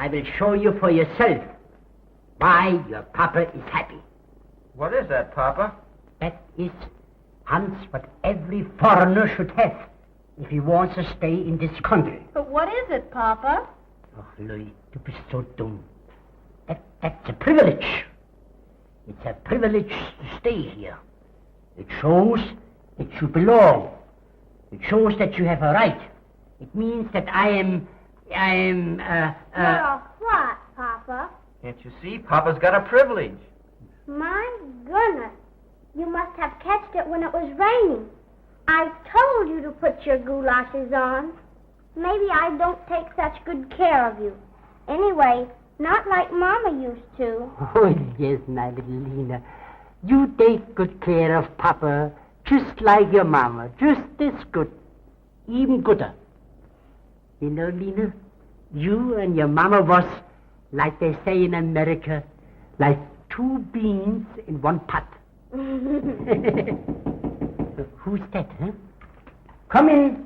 I will show you for yourself why your papa is happy. What is that, Papa? That is, Hans, what every foreigner should have if he wants to stay in this country. But what is it, Papa? Oh, Louis, you be so dumb. That's a privilege. It's a privilege to stay here. It shows that you belong. It shows that you have a right. It means that I am, Well, what, Papa? Can't you see? Papa's got a privilege. My goodness. You must have catched it when it was raining. I told you to put your goulashes on. Maybe I don't take such good care of you. Anyway, not like Mama used to. Oh, yes, my little Lena. You take good care of Papa, just like your mama, just as good, even gooder. You know, Lena, you and your mama was, like they say in America, like two beans in one pot. Who's that, huh? Come in.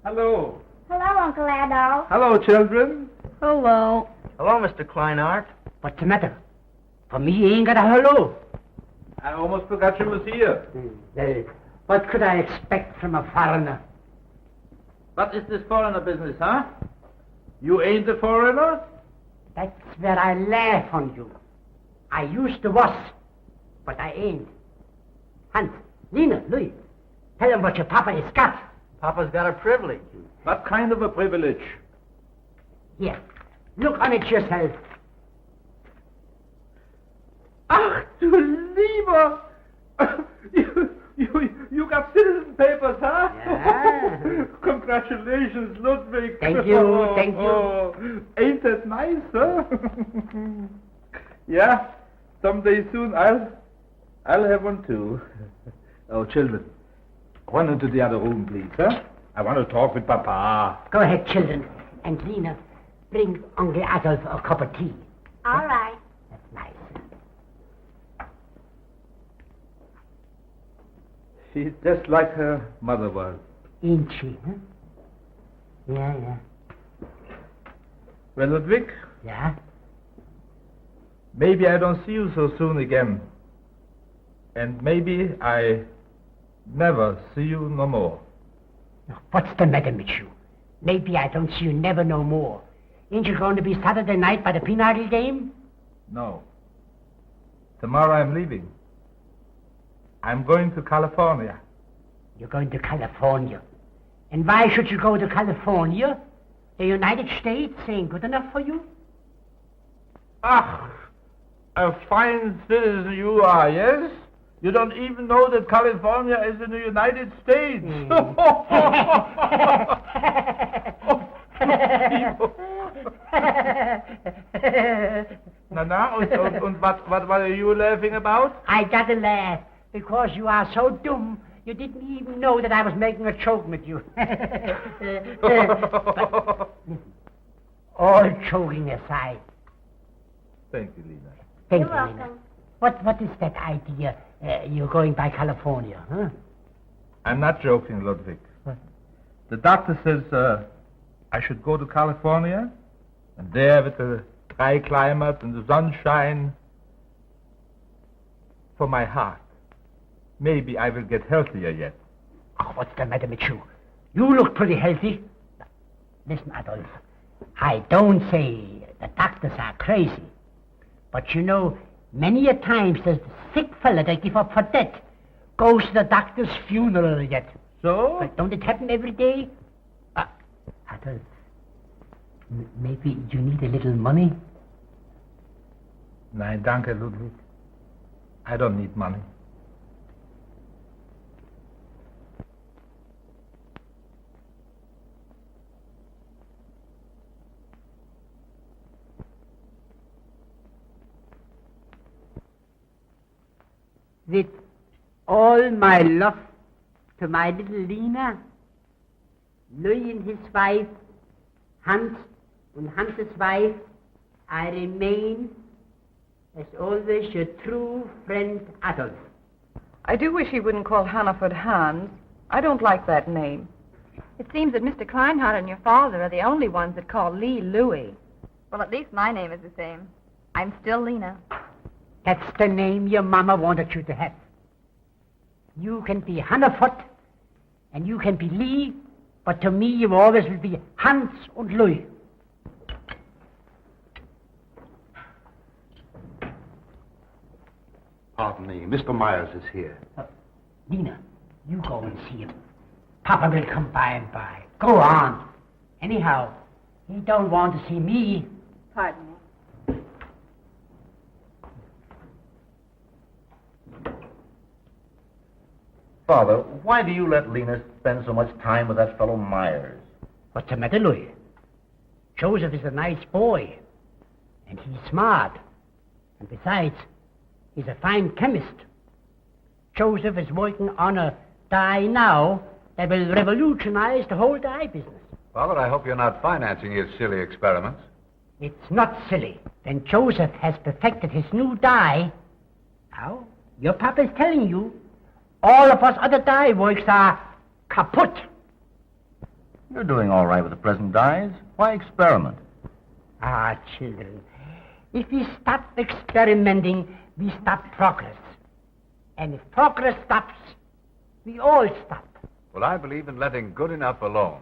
Hello. Hello, Uncle Adolf. Hello, children. Hello. Hello, Mr. Kleinart. What's the matter? For me, you ain't got a hello. I almost forgot you was here. Well, what could I expect from a foreigner? What is this foreigner business, huh? You ain't a foreigner? That's where I laugh on you. I used to was, but I ain't. Hans, Lena, Louis, tell them what your papa has got. Papa's got a privilege. What kind of a privilege? Here, look on it yourself. Ach, du lieber! You got citizen papers, huh? Yeah. Congratulations, Ludwig. Thank you, thank you. Oh, ain't that nice, huh? Yeah, someday soon I'll have one too. Oh, children, run into the other room, please, huh? I want to talk with Papa. Go ahead, children. And Lena, bring Uncle Adolf a cup of tea. All right. That's nice. She's just like her mother was. Ain't she, huh? Yeah. Well, Ludwig, Yeah? maybe I don't see you so soon again. And maybe I never see you no more. What's the matter with you? Maybe I don't see you never no more. Ain't you going to be Saturday night by the pinochle game? No. Tomorrow I'm leaving. I'm going to California. You're going to California. And why should you go to California? The United States ain't good enough for you? Ah, a fine citizen you are, yes? You don't even know that California is in the United States. Na, und what are you laughing about? I gotta laugh, because you are so dumb, you didn't even know that I was making a joke with you. But, all joking aside. Thank you, Lena. Thank You're you, Lena. welcome. What is that idea? You're going by California, huh? I'm not joking, Ludwig. What? The doctor says I should go to California, and there with the dry climate and the sunshine, for my heart, maybe I will get healthier yet. Oh, what's the matter with you? You look pretty healthy. Listen, Adolf, I don't say the doctors are crazy, but you know, many a times there's the sick fella that give up for dead goes to the doctor's funeral yet. So? But don't it happen every day? Adolf, maybe you need a little money? Nein, danke, Ludwig. I don't need money. With all my love to my little Lena, Louis and his wife, Hans and Hans's wife, I remain, as always, your true friend Adolf. I do wish he wouldn't call Hannaford Hans. I don't like that name. It seems that Mr. Kleinhardt and your father are the only ones that call Lee Louie. Well, at least my name is the same. I'm still Lena. That's the name your mama wanted you to have. You can be Hannefoot, and you can be Lee, but to me you always will be Hans und Louis. Pardon me, Mr. Myers is here. Lena, you go and see him. Papa will come by and by. Go on. Anyhow, he don't want to see me. Pardon me. Father, why do you let Lena spend so much time with that fellow Myers? What's the matter, Louis? Joseph is a nice boy, and he's smart. And besides, he's a fine chemist. Joseph is working on a dye now that will revolutionize the whole dye business. Father, I hope you're not financing his silly experiments. It's not silly. When Joseph has perfected his new dye, now, your papa is telling you, all of us other dye works are kaput. You're doing all right with the present dyes. Why experiment? Ah, children, if we stop experimenting, we stop progress. And if progress stops, we all stop. Well, I believe in letting good enough alone.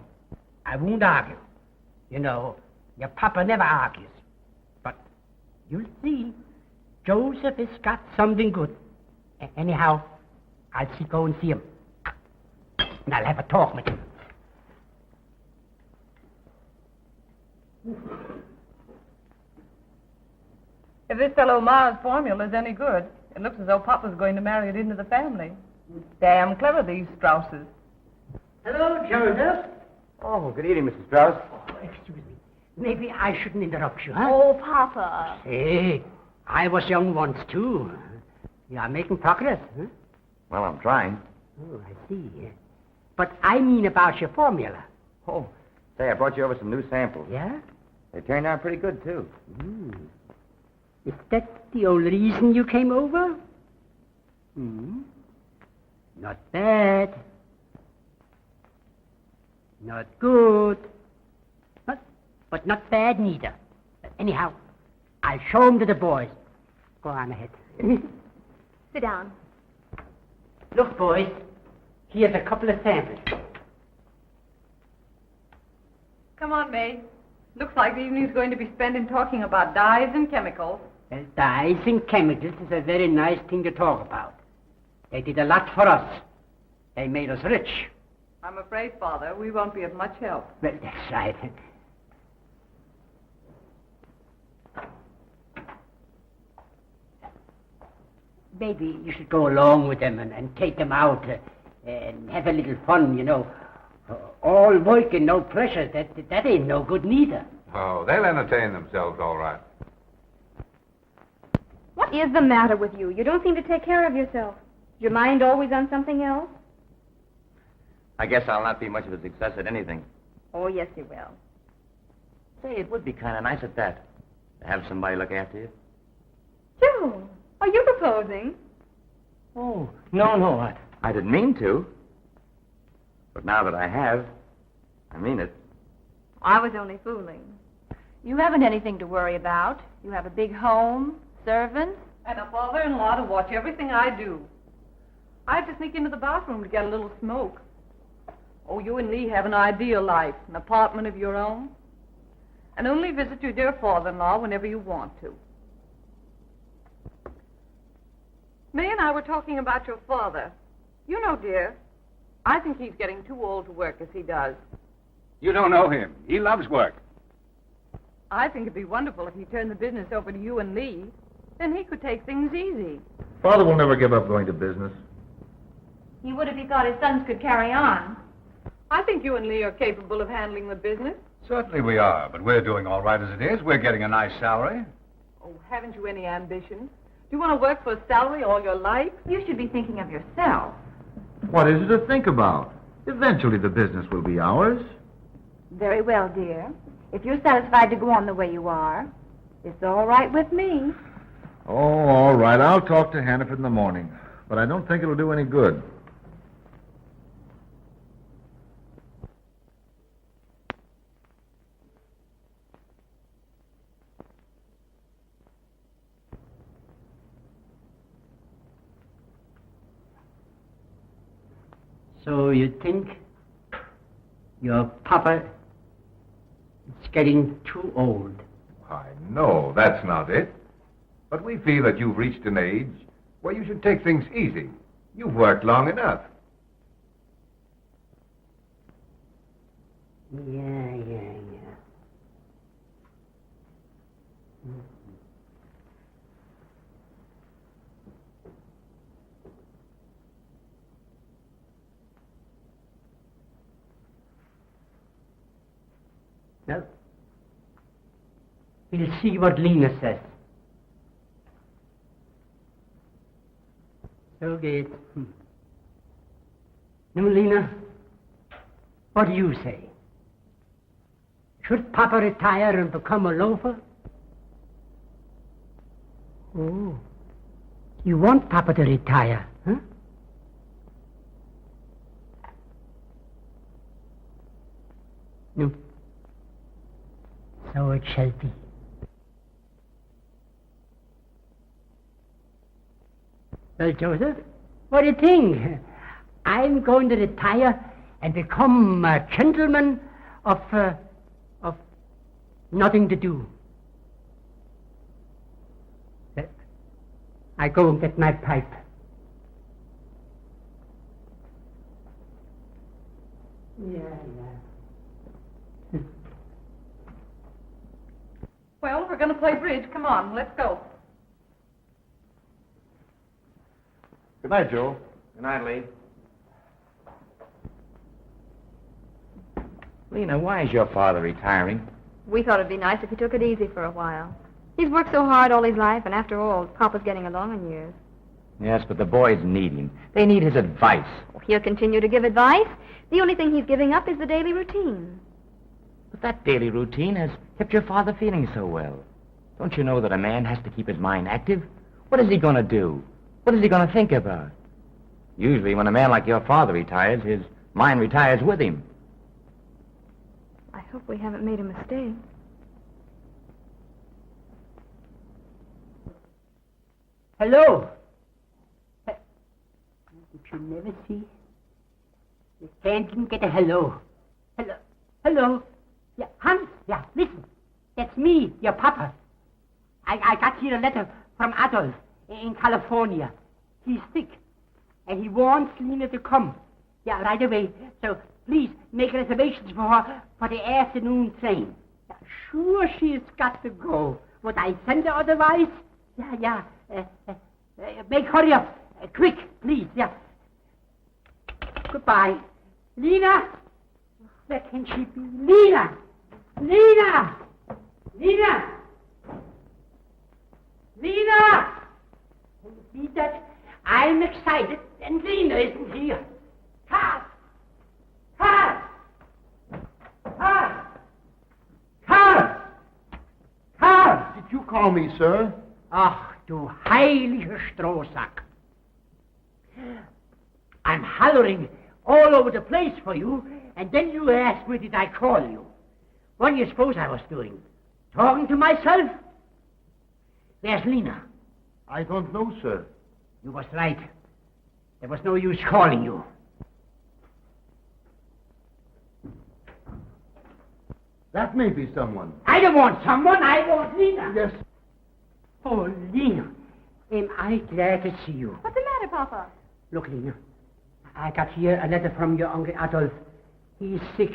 I won't argue. You know, your papa never argues. But you'll see, Joseph has got something good. Anyhow, I'll go and see him. And I'll have a talk with him. If this fellow Ma's formula is any good, it looks as though Papa's going to marry it into the family. Damn clever, these Strausses. Hello, Joseph. Oh, good evening, Mrs. Strauss. Oh, excuse me. Maybe I shouldn't interrupt you, huh? Oh, Papa. Hey, I was young once, too. You are making progress, huh? Well, I'm trying. Oh, I see. But I mean about your formula. Oh, say, I brought you over some new samples. Yeah? They turned out pretty good, too. Is that the only reason you came over? Not bad. Not good. But not bad neither. Anyhow, I'll show them to the boys. Go on ahead. Sit down. Look, boys, here's a couple of samples. Come on, May. Looks like the evening's going to be spent in talking about dyes and chemicals. Well, dyes and chemicals is a very nice thing to talk about. They did a lot for us. They made us rich. I'm afraid, Father, we won't be of much help. Well, that's right. Maybe you should go along with them and take them out and have a little fun, you know. All work and no pleasure, that ain't no good neither. Oh, they'll entertain themselves all right. What is the matter with you? You don't seem to take care of yourself. Is your mind always on something else? I guess I'll not be much of a success at anything. Oh, yes, you will. Say, it would be kind of nice at that, to have somebody look after you. Joe, are you proposing? Oh, no, I didn't mean to. But now that I have, I mean it. I was only fooling. You haven't anything to worry about. You have a big home, servants. And a father-in-law to watch everything I do. I have to sneak into the bathroom to get a little smoke. Oh, you and Lee have an ideal life, an apartment of your own. And only visit your dear father-in-law whenever you want to. May and I were talking about your father. You know, dear, I think he's getting too old to work as he does. You don't know him. He loves work. I think it'd be wonderful if he turned the business over to you and Lee. Then he could take things easy. Father will never give up going to business. He would if he thought his sons could carry on. I think you and Lee are capable of handling the business. Certainly we are, but we're doing all right as it is. We're getting a nice salary. Oh, haven't you any ambition? Do you want to work for a salary all your life? You should be thinking of yourself. What is it to think about? Eventually the business will be ours. Very well, dear. If you're satisfied to go on the way you are, it's all right with me. Oh, all right. I'll talk to Hannaford in the morning. But I don't think it'll do any good. So you think your papa is getting too old? Why, no, that's not it. But we feel that you've reached an age where you should take things easy. You've worked long enough. Yeah. Well, we'll see what Lena says. So geht. Now, Lena, what do you say? Should Papa retire and become a loafer? Oh, you want Papa to retire, huh? No. So it shall be. Well, Joseph, what do you think? I'm going to retire and become a gentleman of nothing to do. I go and get my pipe. Yeah. Well, we're going to play bridge. Come on, let's go. Good night, Joe. Good night, Lee. Lena, why is your father retiring? We thought it'd be nice if he took it easy for a while. He's worked so hard all his life, and after all, Papa's getting along in years. Yes, but the boys need him. They need his advice. He'll continue to give advice. The only thing he's giving up is the daily routine. But that daily routine has kept your father feeling so well. Don't you know that a man has to keep his mind active? What is he going to do? What is he going to think about? Usually when a man like your father retires, his mind retires with him. I hope we haven't made a mistake. Hello. Did you never see? You can't even get a hello. Hello. Yeah, Hans, yeah, listen. That's me, your papa. I got here a letter from Adolf in California. He's sick, and he wants Lena to come. Yeah, right away. So please make reservations for her for the afternoon train. Yeah, sure, she's got to go. Would I send her otherwise? Yeah. Make hurry up. Quick, please, yeah. Goodbye. Lena? Where can she be? Lena! Can you see that? I'm excited, and Lena isn't here. Carl! Did you call me, sir? Ach, du heilige Strohsack. I'm hollering all over the place for you, and then you ask me, did I call you? What do you suppose I was doing? Talking to myself? Where's Lena? I don't know, sir. You was right. There was no use calling you. That may be someone. I don't want someone, I want Lena. Yes. Oh, Lena, am I glad to see you. What's the matter, Papa? Look, Lena, I got here a letter from your Uncle Adolf. He's sick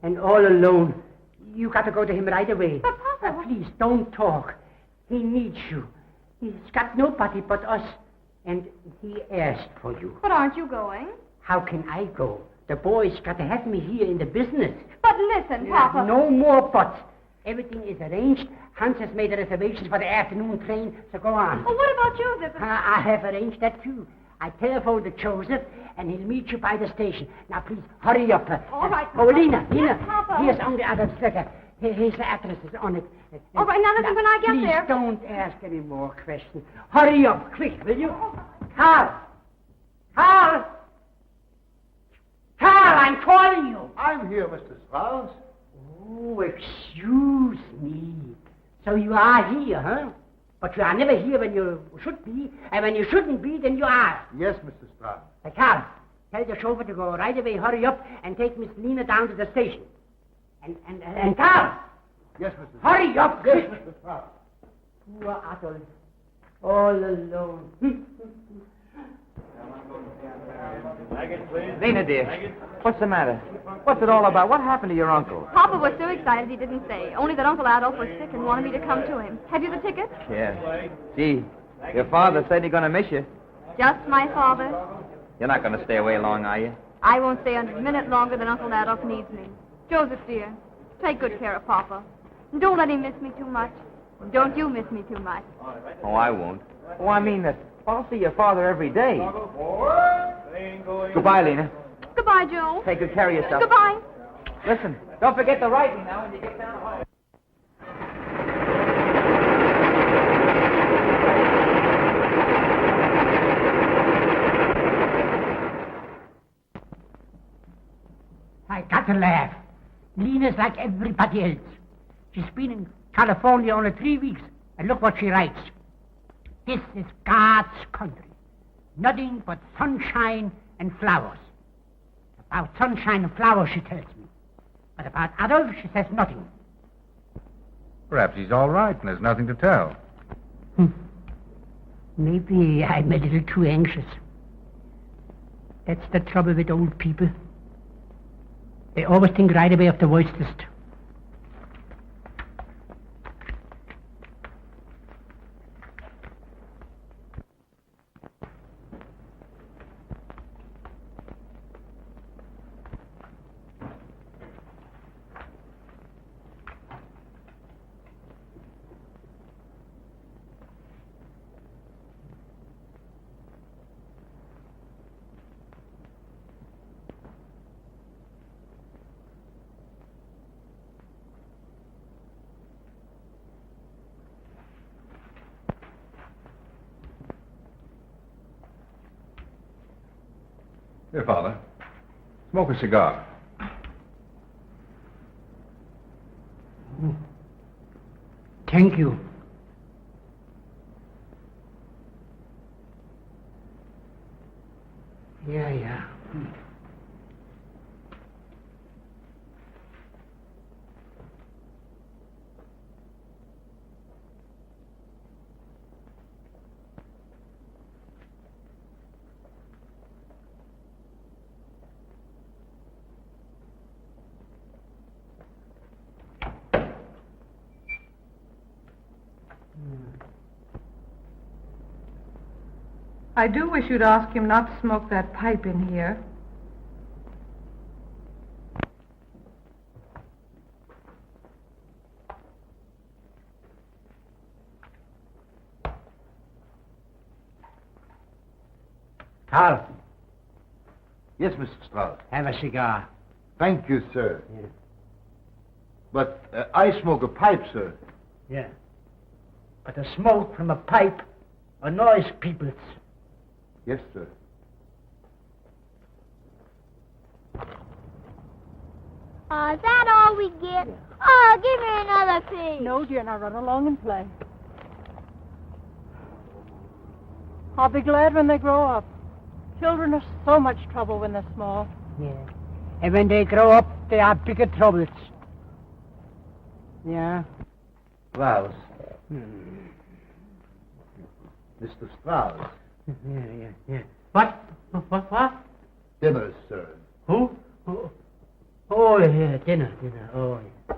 and all alone. You got to go to him right away. But, Papa... Please, don't talk. He needs you. He's got nobody but us, and he asked for you. But aren't you going? How can I go? The boys got to have me here in the business. But listen, Papa... No more buts. Everything is arranged. Hans has made the reservations for the afternoon train, so go on. Oh, what about Joseph? I have arranged that, too. I telephoned to Joseph, and he'll meet you by the station. Now, please, hurry up. All right, Oh, Papa. Lena, Yes, Papa. here's Uncle Adolf's letter. Here's the addresses on it. All right, now listen when I get there. Please don't ask any more questions. Hurry up, quick, will you? Carl, I'm calling you. I'm here, Mr. Strauss. Oh, excuse me. So you are here, huh? But you are never here when you should be, and when you shouldn't be, then you are. Yes, Mr. Strauss. Carl, Tell the chauffeur to go right away, hurry up, and take Miss Lena down to the station. And Carl! Yes, Mr. Hurry up! Yes, Mr. Strauss. Poor Athol. All alone. Lena, dear, what's the matter? What's it all about? What happened to your uncle? Papa was so excited he didn't say. Only that Uncle Adolf was sick and wanted me to come to him. Have you the ticket? Yeah. Gee, your father said he's going to miss you. Just my father. You're not going to stay away long, are you? I won't stay a minute longer than Uncle Adolf needs me. Joseph, dear, take good care of Papa. And don't let him miss me too much. And don't you miss me too much. Oh, I won't. Oh, I mean that. I'll see your father every day. Goodbye, Lena. Goodbye, Joe. Take good care of yourself. Goodbye. Listen, don't forget the writing now when you get down home. I got to laugh. Lena's like everybody else. She's been in California only 3 weeks, and look what she writes. This is God's country. Nothing but sunshine and flowers. About sunshine and flowers, she tells me. But about Adolf, she says nothing. Perhaps he's all right and there's nothing to tell. Maybe I'm a little too anxious. That's the trouble with old people. They always think right away of the worstest. Here, Father. Smoke a cigar. Thank you. Yeah. I do wish you'd ask him not to smoke that pipe in here. Carl, Yes, Mr. Strauss. have a cigar. Thank you, sir. Yeah. But I smoke a pipe, sir. Yeah. But the smoke from a pipe annoys people. Yes, sir. Is that all we get? Oh, give me another piece. No, dear, now run along and play. I'll be glad when they grow up. Children are so much trouble when they're small. Yeah. And when they grow up, they are bigger troubles. Yeah. Strauss. Mr. Strauss. Yeah. What? Dinner, sir. Who? Oh, yeah, dinner. Oh, yeah.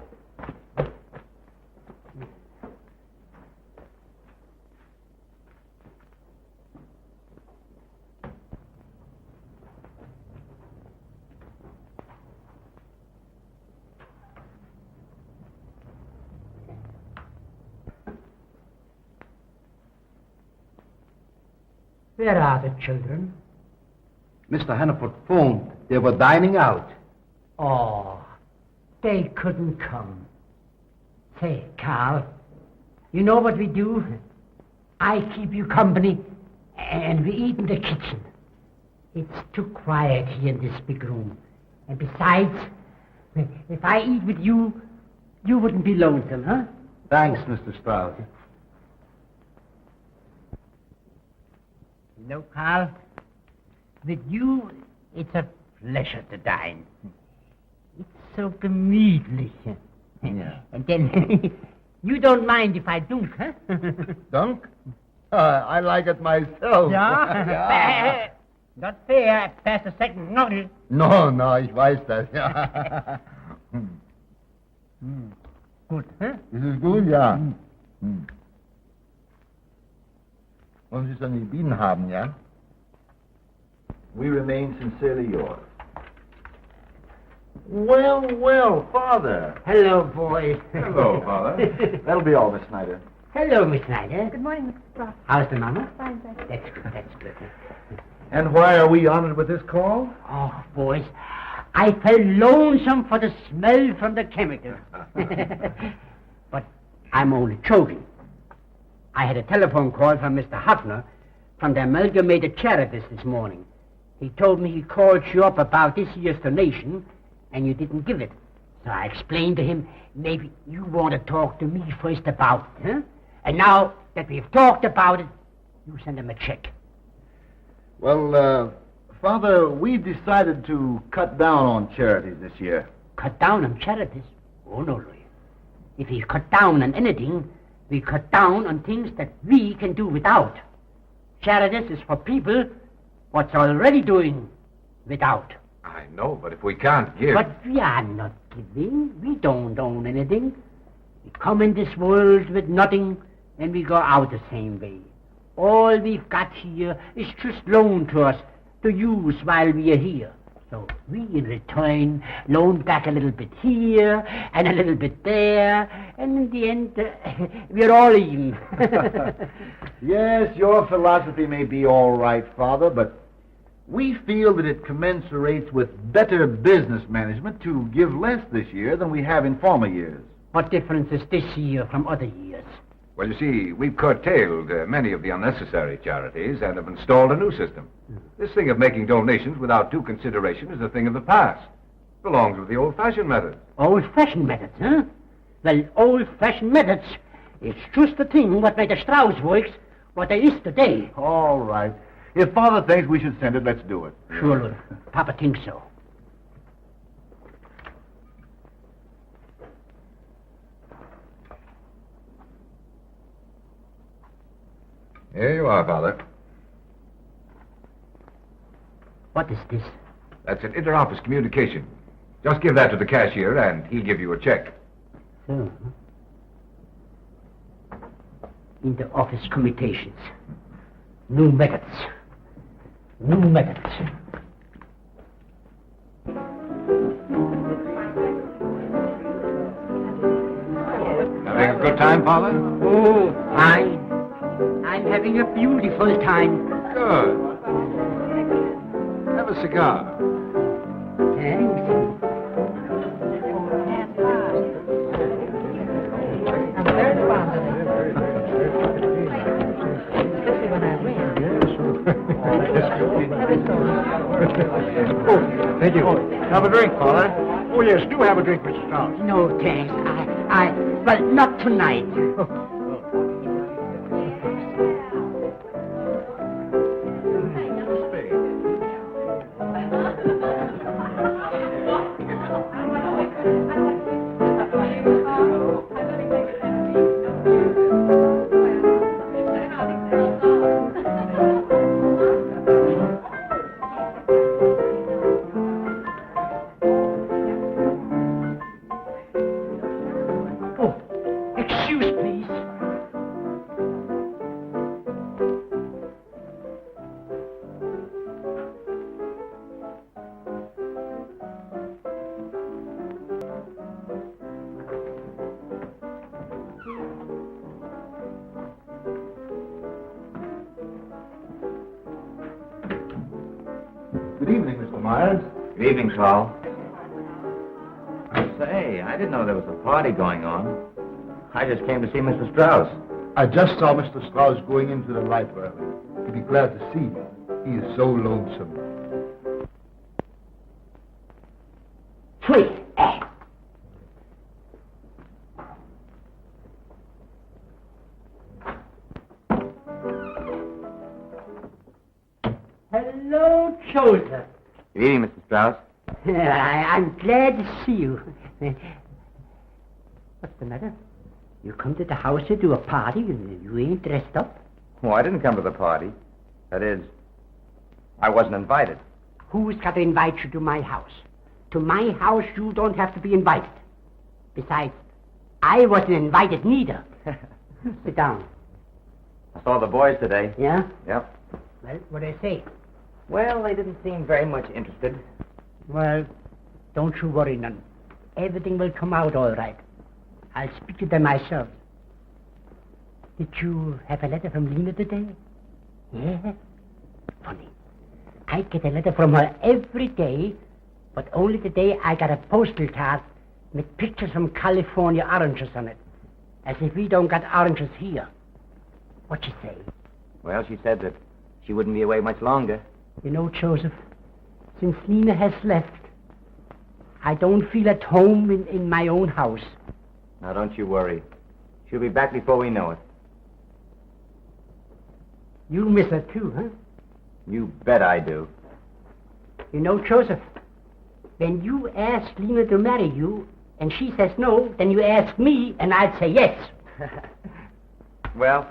Where are the children? Mr. Hannaford phoned. They were dining out. Oh, they couldn't come. Say, Carl, you know what we do? I keep you company, and we eat in the kitchen. It's too quiet here in this big room. And besides, if I eat with you, you wouldn't be lonesome, huh? Thanks, Mr. Strauss. You know, Carl, with you, It's a pleasure to dine. It's so gemütlich. Yeah. And then, you don't mind if I dunk, huh? Dunk? I like it myself. Ja? Ja. Not fair, past the second notice. No, ich weiß das, ja. Gut, huh? Ist es gut? Ja. Wollen Sie es an die Bienen haben, ja? We remain sincerely yours. Well, Father. Hello, boys. Hello, Father. That'll be all, Miss Snyder. Hello, Miss Snyder. Good morning, Mr. Frost. How's the mama? Fine, thank you. That's good. And why are we honored with this call? Oh, boys, I felt lonesome for the smell from the chemicals. But I'm only joking. I had a telephone call from Mr. Hafner from the Amalgamated Charities this morning. He told me he called you up about this year's donation, and you didn't give it. So I explained to him, maybe you want to talk to me first about it, huh? And now that we've talked about it, you send him a check. Well, Father, we decided to cut down on charities this year. Cut down on charities? Oh, no, Louis. If we cut down on anything, we cut down on things that we can do without. Charities is for people what's already doing without. I know, but if we can't give... But we are not giving. We don't own anything. We come in this world with nothing, and we go out the same way. All we've got here is just loaned to us to use while we are here. So we, in return, loan back a little bit here and a little bit there, and in the end, we're all even. Yes, your philosophy may be all right, Father, but we feel that it commensurates with better business management to give less this year than we have in former years. What difference is this year from other years? Well, you see, we've curtailed many of the unnecessary charities and have installed a new system. This thing of making donations without due consideration is a thing of the past. It belongs with the old-fashioned methods. Old-fashioned methods, huh? Well, old-fashioned methods, it's just the thing what made the Strauss works what they is today. All right. If Father thinks we should send it, let's do it. Sure, Lord. Papa thinks so. Here you are, Father. What is this? That's an inter-office communication. Just give that to the cashier, and he'll give you a check. So, inter-office communications. New methods. New methods. Having a good time, Father? Oh, fine. I'm having a beautiful time. Good. Have a cigar. Thanks. Thank you. Have a drink, Father. Oh, yes, do have a drink, Mr. Strauss. No, thanks. Well, not tonight. Excuse, please. Good evening, Mr. Myers. Good evening, Saul. Say, I didn't know there was a party going on. I just came to see Mr. Strauss. I just saw Mr. Strauss going into the library. He'd be glad to see you. He is so lonesome. Sweet. Hello, Joseph. Good evening, Mr. Strauss. I'm glad to see you. What's the matter? You come to the house to do a party and you ain't dressed up? Oh, I didn't come to the party. That is, I wasn't invited. Who's got to invite you to my house? To my house, you don't have to be invited. Besides, I wasn't invited neither. Sit down. I saw the boys today. Yeah? Yep. Well, what do they say? Well, they didn't seem very much interested. Well, don't you worry none. Everything will come out all right. I'll speak to them myself. Did you have a letter from Lena today? Yeah? Funny. I get a letter from her every day, but only today I got a postal card with pictures from California oranges on it. As if we don't got oranges here. What you say? Well, she said that she wouldn't be away much longer. You know, Joseph, since Lena has left, I don't feel at home in my own house. Now, don't you worry. She'll be back before we know it. You miss her too, huh? You bet I do. You know, Joseph, when you ask Lena to marry you, and she says no, then you ask me, and I'd say yes. Well,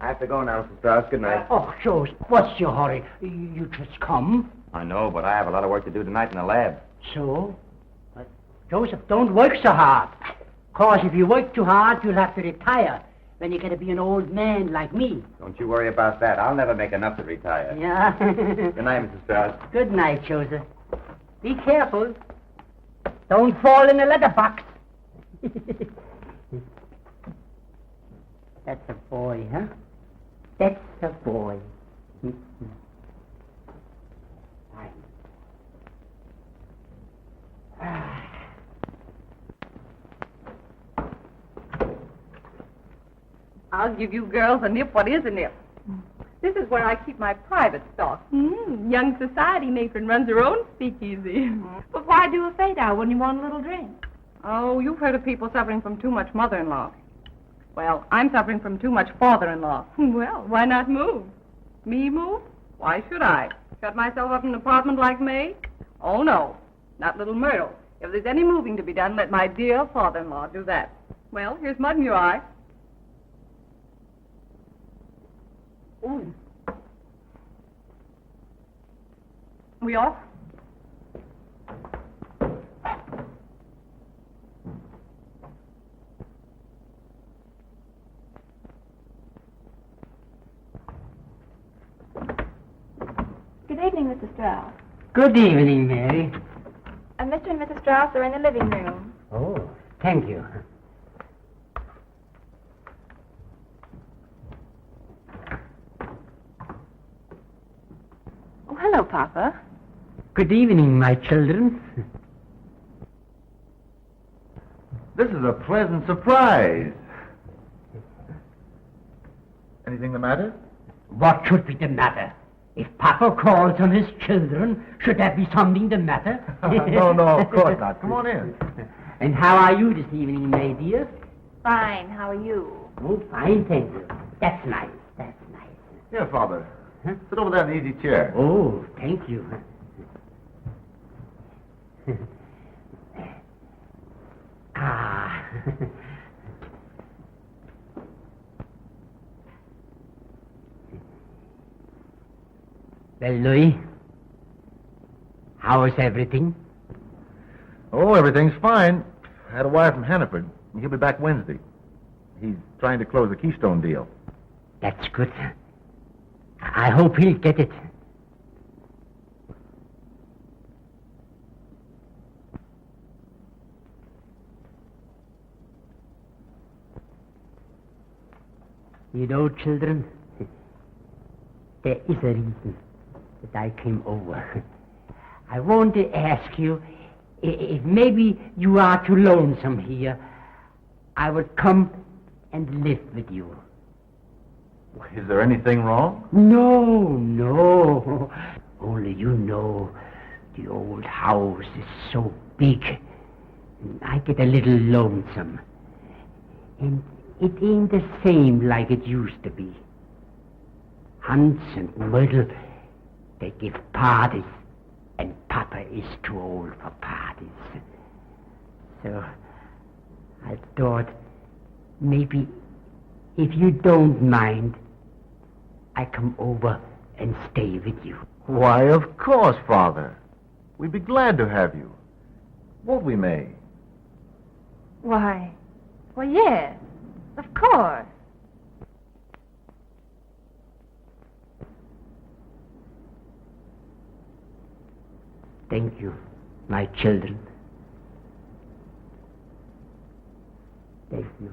I have to go now, Mr. Strauss. Good night. Oh, Joseph, what's your hurry? You just come. I know, but I have a lot of work to do tonight in the lab. So? But, Joseph, don't work so hard. 'Cause if you work too hard, you'll have to retire. Then you're going to be an old man like me. Don't you worry about that. I'll never make enough to retire. Yeah? Good night, Mr. Strauss. Good night, Joseph. Be careful. Don't fall in the letterbox. That's a boy, huh? That's a boy. I'll give you girls a nip. What is a nip? This is where I keep my private stock. Young society matron runs her own speakeasy. But why do a fade-out when you want a little drink? Oh, you've heard of people suffering from too much mother-in-law. Well, I'm suffering from too much father-in-law. Well, why not move? Me move? Why should I? Shut myself up in an apartment like May? Oh, no. Not little Myrtle. If there's any moving to be done, let my dear father-in-law do that. Well, here's mud in your eye. Ooh. We off? Good evening, Mr. Strauss. Good evening, Mary. Mr. and Mrs. Strauss are in the living room. Oh, thank you. Oh, hello, Papa. Good evening, my children. This is a pleasant surprise. Anything the matter? What should be the matter? If Papa calls on his children, should there be something the matter? No, of course not. Come on in. And how are you this evening, my dear? Fine. How are you? Oh, fine, thank you. That's nice. Here, Father. Huh? Sit over there in the easy chair. Oh, thank you. Ah. Well, Louis, how is everything? Oh, everything's fine. I had a wire from Hannaford. He'll be back Wednesday. He's trying to close the Keystone deal. That's good. I hope he'll get it. You know, children, there is a reason that I came over. I want to ask you, if maybe you are too lonesome here, I would come and live with you. Is there anything wrong? No. Only you know, the old house is so big, and I get a little lonesome. And it ain't the same like it used to be. Hans and Myrtle, they give parties and parties. is too old for parties. So I thought maybe if you don't mind, I come over and stay with you. Why, of course, Father. We'd be glad to have you. Won't we, May? Why, well, yes, of course. Thank you, my children. Thank you.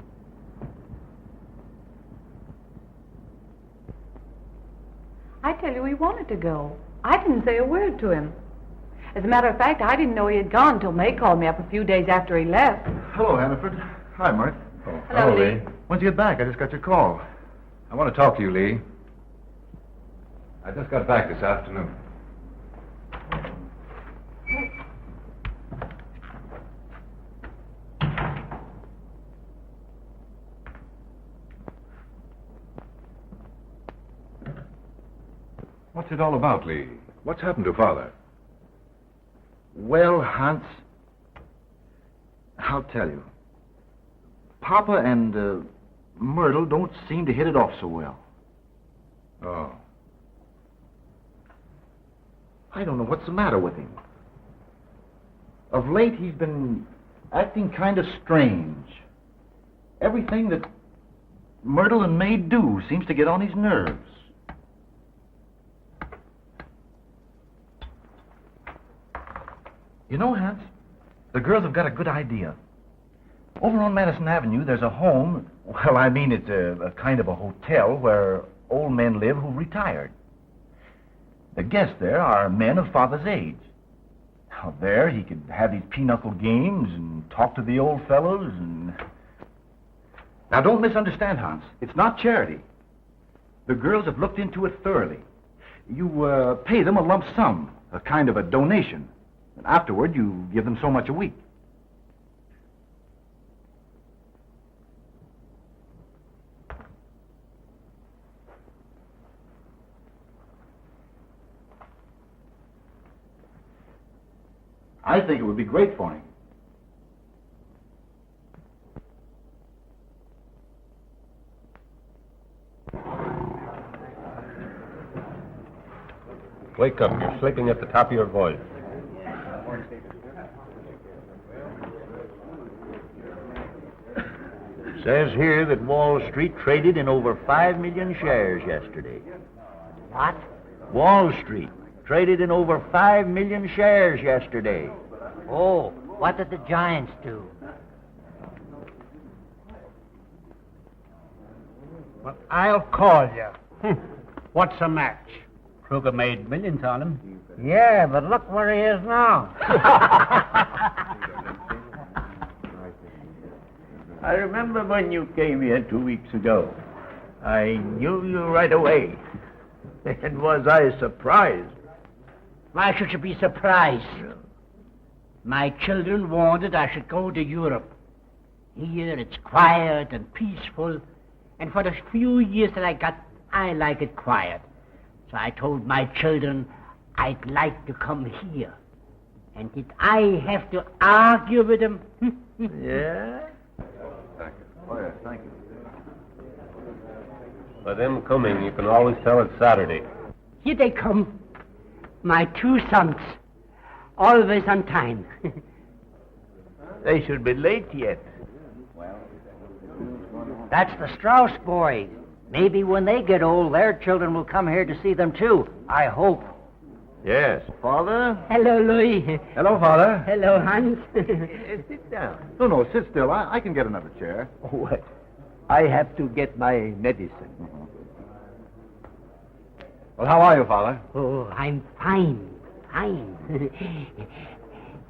I tell you, he wanted to go. I didn't say a word to him. As a matter of fact, I didn't know he had gone until May called me up a few days after he left. Hello, Hannaford. Hi, Mark. Oh, Hello, Lee. When'd you get back? I just got your call. I want to talk to you, Lee. I just got back this afternoon. What's it all about, Lee? What's happened to Father? Well, Hans, I'll tell you. Papa and Myrtle don't seem to hit it off so well. Oh. I don't know what's the matter with him. Of late, he's been acting kind of strange. Everything that Myrtle and May do seems to get on his nerves. You know, Hans, the girls have got a good idea. Over on Madison Avenue, there's a home. Well, I mean, it's a kind of a hotel where old men live who've retired. The guests there are men of Father's age. Now, there he could have these pinochle games and talk to the old fellows and... Now, don't misunderstand, Hans. It's not charity. The girls have looked into it thoroughly. You pay them a lump sum, a kind of a donation. And afterward, you give them so much a week. I think it would be great for him. Wake up. You're sleeping at the top of your voice. Says here that Wall Street traded in over 5 million shares yesterday. What? Wall Street traded in over 5 million shares yesterday. Oh, what did the Giants do? Well, I'll call you. What's the match? Kruger made millions on him. Yeah, but look where he is now. I remember when you came here 2 weeks ago. I knew you right away. And was I surprised? Why should you be surprised? My children wanted I should go to Europe. Here it's quiet and peaceful, and for the few years that I got, I like it quiet. So I told my children I'd like to come here. And did I have to argue with them? Yeah? Thank you. Oh, yes, thank you. By them coming, you can always tell it's Saturday. Here they come. My 2 sons. Always on time. They should be late yet. That's the Strauss boys. Maybe when they get old, their children will come here to see them, too. I hope. Yes. Father? Hello, Louis. Hello, Father. Hello, Hans. Sit down. No, sit still. I can get another chair. Oh, I have to get my medicine. Well, how are you, Father? Oh, I'm fine.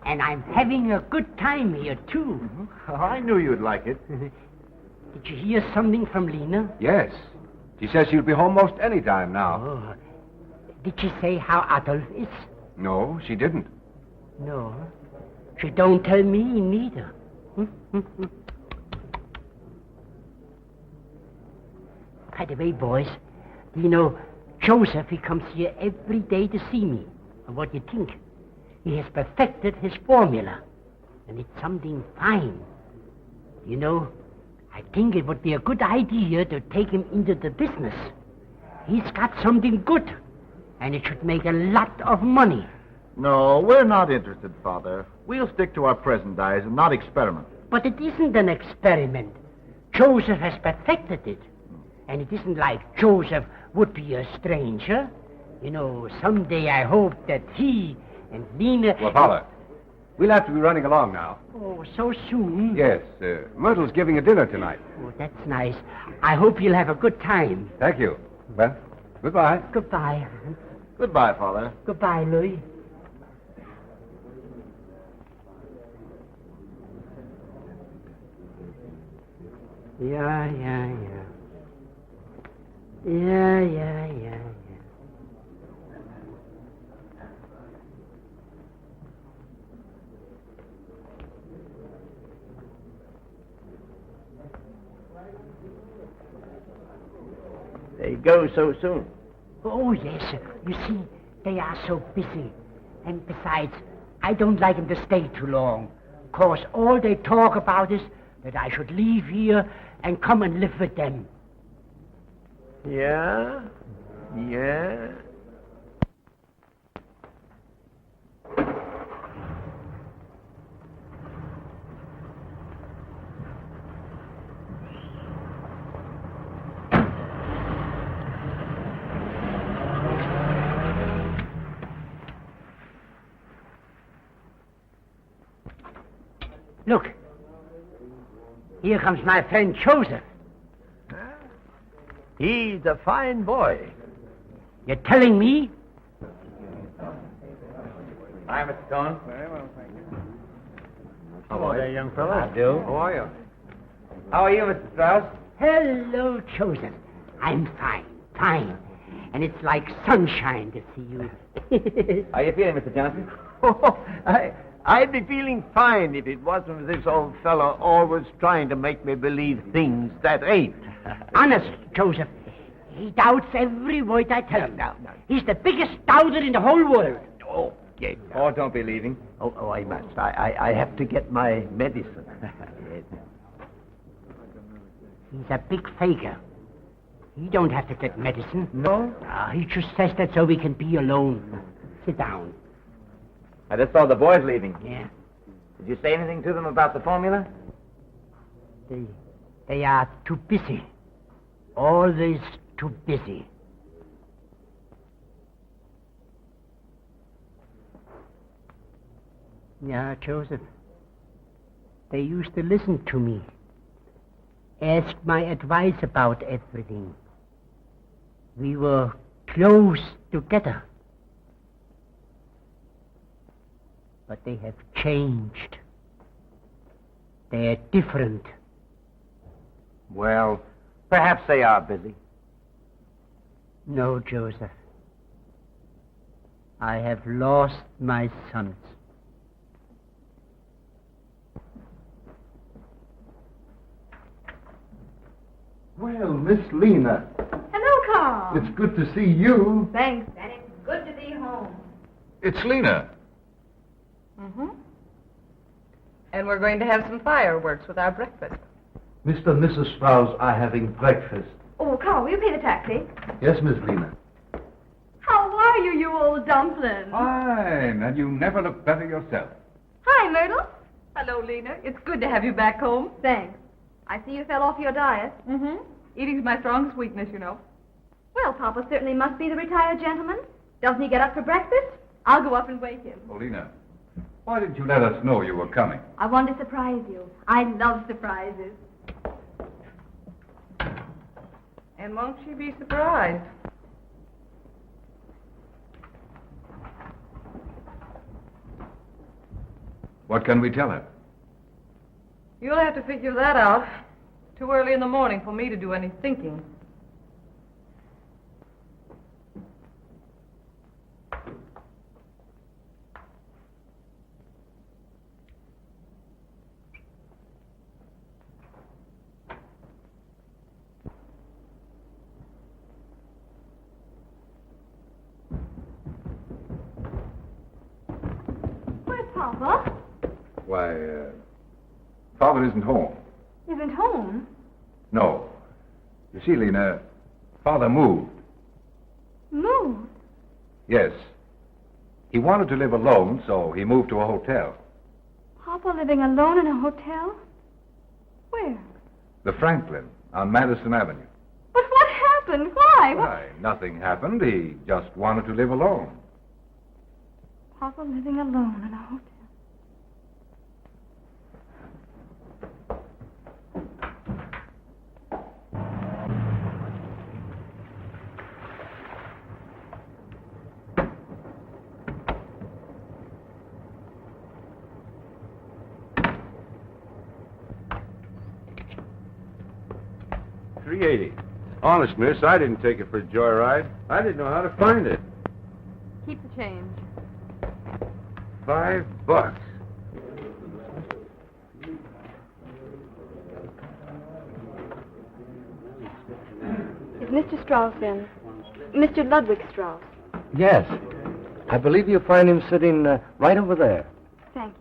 And I'm having a good time here, too. Oh, I knew you'd like it. Did you hear something from Lena? Yes. She says she'll be home most any time now. Oh. Did she say how Adolf is? No, she didn't. No. She don't tell me neither. By the way, boys, do you know, Joseph, he comes here every day to see me. And what do you think? he has perfected his formula. And it's something fine. You know, I think it would be a good idea to take him into the business. He's got something good, and it should make a lot of money. No, we're not interested, Father. We'll stick to our present diet and not experiment. But it isn't an experiment. Joseph has perfected it. And it isn't like Joseph would be a stranger. You know, someday I hope that he and Lena... Well, Father, we'll have to be running along now. Oh, so soon? Yes, Myrtle's giving a dinner tonight. Oh, that's nice. I hope you'll have a good time. Thank you. Well, goodbye. Goodbye. Goodbye, Father. Goodbye, Louis. Yeah. They go so soon. Oh, yes. You see, they are so busy. And besides, I don't like them to stay too long. 'Cause all they talk about is that I should leave here and come and live with them. Yeah. Look. Here comes my friend Joseph. He's a fine boy. You're telling me? Hi, Mr. Stone. Very well, thank you. Hello there, young fellow. I do. How are you? How are you, Mr. Strauss? Hello, Joseph. I'm fine. And it's like sunshine to see you. How are you feeling, Mr. Johnson? I'd be feeling fine if it wasn't for this old fellow always trying to make me believe things that ain't. Honest, Joseph. He doubts every word I tell him now. He's the biggest doubter in the whole world. Oh, yeah. Oh, don't be leaving. Oh, I must. I have to get my medicine. He's a big faker. He don't have to get medicine. No? He just says that so we can be alone. Sit down. I just saw the boys leaving. Yeah. Did you say anything to them about the formula? They are too busy. Always too busy. Yeah, Joseph. They used to listen to me. Ask my advice about everything. We were close together. But they have changed. They're different. Well, perhaps they are busy. No, Joseph. I have lost my sons. Well, Miss Lena, Hello, Carl. it's good to see you. Thanks, and it's good to be home. It's Lena. Mm-hmm. And we're going to have some fireworks with our breakfast. Mr. and Mrs. Strauss are having breakfast. Oh, Carl, will you pay the taxi? Yes, Miss Lena. How are you, you old dumpling? Fine, and you never look better yourself. Hi, Myrtle. Hello, Lena. It's good to have you back home. Thanks. I see you fell off your diet. Mm-hmm. Eating's my strongest weakness, you know. Well, Papa certainly must be the retired gentleman. Doesn't he get up for breakfast? I'll go up and wake him. Oh, Lena, why didn't you let us know you were coming? I wanted to surprise you. I love surprises. And won't she be surprised? What can we tell her? You'll have to figure that out. Too early in the morning for me to do any thinking. Papa? Why, Father isn't home. Isn't home? No. You see, Lena, Father moved. Moved? Yes. He wanted to live alone, so he moved to a hotel. Papa living alone in a hotel? Where? The Franklin, on Madison Avenue. But what happened? Why? Why, nothing happened. He just wanted to live alone. Papa living alone in a hotel. $3.80. Honest, miss, I didn't take it for a joyride. I didn't know how to find it. Keep the change. $5. Is Mr. Strauss in? Mr. Ludwig Strauss. Yes. I believe you'll find him sitting right over there. Thank you.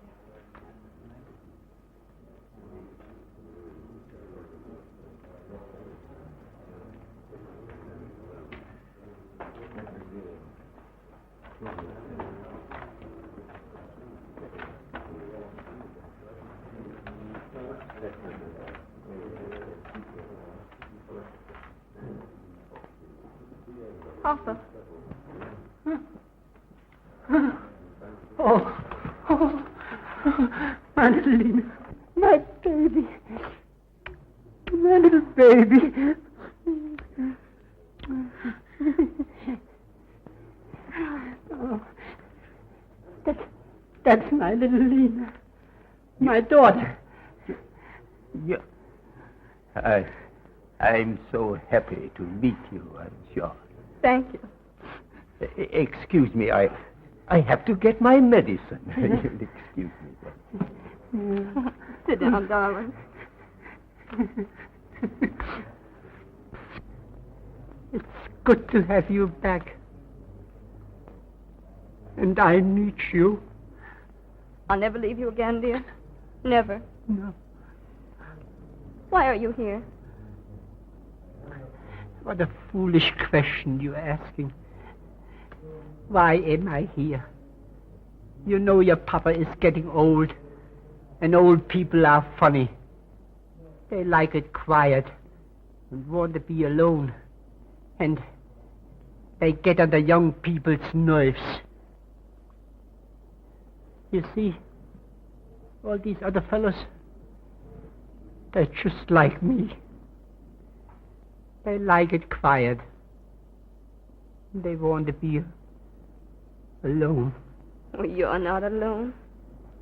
Papa. Oh, my little Lena, my baby, my little baby. Oh, that's my little Lena, my daughter. I'm so happy to meet you, I'm sure. Thank you. Excuse me, I have to get my medicine. You'll excuse me. Sit down, darling. It's good to have you back. And I need you. I'll never leave you again, dear. Never. No. Why are you here? What a foolish question you're asking. Why am I here? You know your papa is getting old, and old people are funny. They like it quiet and want to be alone, and they get under young people's nerves. You see, all these other fellows, they're just like me. They like it quiet. They want to be alone. Well, you're not alone.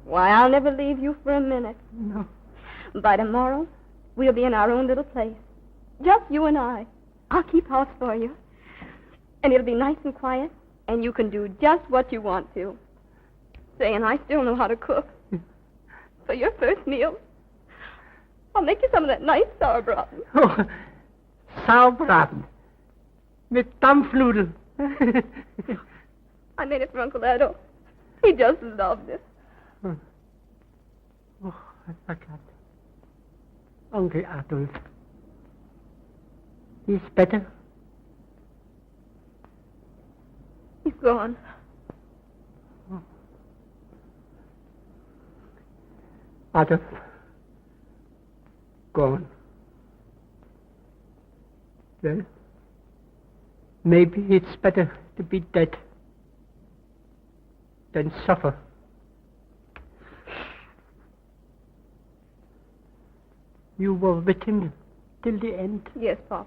Why, I'll never leave you for a minute. No. By tomorrow, we'll be in our own little place. Just you and I. I'll keep house for you. And it'll be nice and quiet, and you can do just what you want to. Say, and I still know how to cook. For your first meal, I'll make you some of that nice sauerbraten. Oh, sauerbraten. Mit Dampfnudeln. I made it for Uncle Edo. He just loved it. Oh, I forgot. Uncle Adolf. He's better? He's gone. Oh. Adolf. Gone. Well, maybe it's better to be dead than suffer. You were with him till the end? Yes, Papa.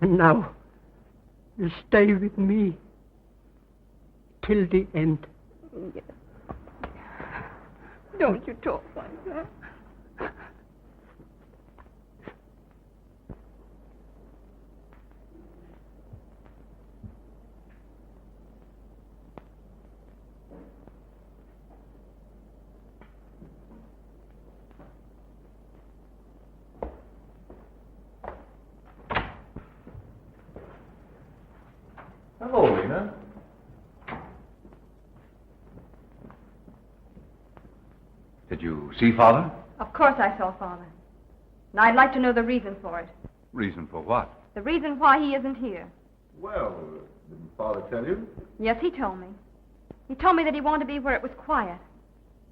And now, you stay with me till the end. Yes. Don't you talk like that. Hello, Lena. Did you see Father? Of course I saw Father. And I'd like to know the reason for it. Reason for what? The reason why he isn't here. Well, didn't Father tell you? Yes, he told me. He told me that he wanted to be where it was quiet.